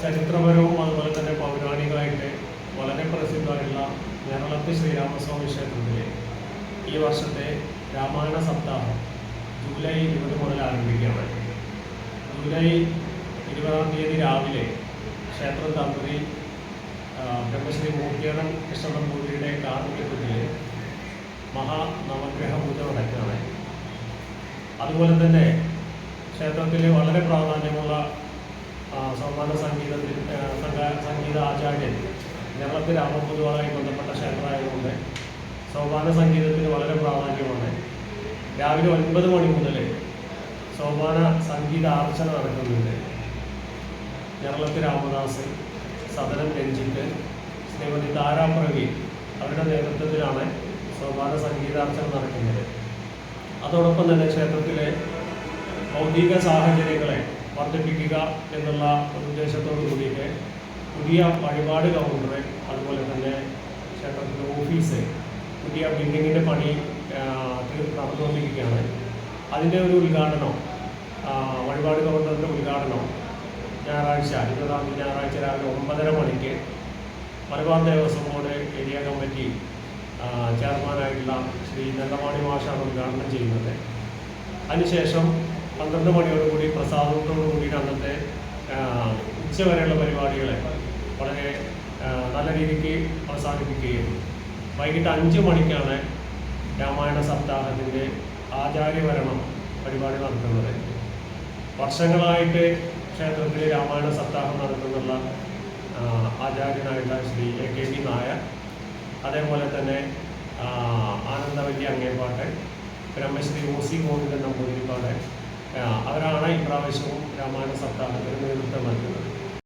ചരിത്രപരവും അതുപോലെ തന്നെ പൗരാണികമായിട്ട് വളരെ പ്രസിദ്ധമായിട്ടുള്ള കേരളത്തെ ശ്രീരാമസ്വാമി ക്ഷേത്രത്തിലെ ഈ വർഷത്തെ രാമായണ സപ്താഹം ജൂലൈ 20 മുതൽ ആരംഭിക്കുകയാണ്. ജൂലൈ 20-ാം തീയതി രാവിലെ ക്ഷേത്ര തന്ത്രി ബ്രഹ്മശ്രീ മൂർത്തിയടൻ കൃഷ്ണനമ്പൂതിരിയുടെ കാർമ്മികത്വത്തിൽ മഹാനവഗ്രഹ പൂജ നടക്കുകയാണ്. അതുപോലെ തന്നെ ക്ഷേത്രത്തിൽ വളരെ പ്രാധാന്യമുള്ള സോപാന സംഗീത ആചാര്യൻ കേരളത്തിൽ രാമപൊതുവായി ബന്ധപ്പെട്ട ക്ഷേത്രമായതുകൊണ്ട് സോപാന സംഗീതത്തിന് വളരെ പ്രാധാന്യമാണ്. രാവിലെ 9 മണി മുതൽ സോപാന സംഗീതാർച്ചന നടക്കുന്നുണ്ട്. കേരളത്തിൽ രാമദാസ്, സദനം രഞ്ജിത്ത്, ശ്രീമതി താരാപ്രവി അവരുടെ നേതൃത്വത്തിലാണ് സോപാന സംഗീതാർച്ചന നടക്കുന്നത്. അതോടൊപ്പം തന്നെ ക്ഷേത്രത്തിലെ ഭൗതിക സാഹചര്യങ്ങളെ വർദ്ധിപ്പിക്കുക എന്നുള്ള ഒരു ഉദ്ദേശത്തോടു കൂടിയിട്ട് പുതിയ വഴിപാട് കൗണ്ടർ, അതുപോലെ തന്നെ ക്ഷേത്രത്തിൻ്റെ ഓഫീസ്, പുതിയ ബിൽഡിങ്ങിൻ്റെ പണി നടന്നുകൊണ്ടിരിക്കുകയാണ്. അതിൻ്റെ ഒരു ഉദ്ഘാടനം, വഴിപാട് കൗണ്ടറിൻ്റെ ഉദ്ഘാടനം ഞായറാഴ്ച 20-ാം തീയതി ഞായറാഴ്ച രാവിലെ 9:30 മണിക്ക് Malabar Devaswom board area committee ചെയർമാനായിട്ടുള്ള ശ്രീ നെല്ലമാണി മാഷാണ് ഉദ്ഘാടനം ചെയ്യുന്നത്. അതിനുശേഷം 12 മണിയോടുകൂടി പ്രസാദത്തോടു കൂടിയിട്ട് അന്നത്തെ ഉച്ചവരെയുള്ള പരിപാടികളെ വളരെ നല്ല രീതിക്ക് അവസാനിപ്പിക്കുകയും വൈകിട്ട് 5 മണിക്കാണ് രാമായണ സപ്താഹത്തിൻ്റെ ആചാര്യവരണം പരിപാടി നടത്തുന്നത്. വർഷങ്ങളായിട്ട് ക്ഷേത്രത്തിൽ രാമായണ സപ്താഹം നടത്തുന്നുള്ള ആചാര്യനായിട്ടുള്ള ശ്രീ A.K.B. നായർ, അതേപോലെ തന്നെ ആനന്ദവല്ലി അങ്ങേപ്പാട്ട്, ബ്രഹ്മശ്രീ O.C. ഗോവിന്ദൻ നമ്പൂതിരിപ്പാട്, അവരാണ് ഇപ്രാവശ്യവും രാമായണ സപ്താഹത്തിന് നേതൃത്വം നൽകുന്നത്.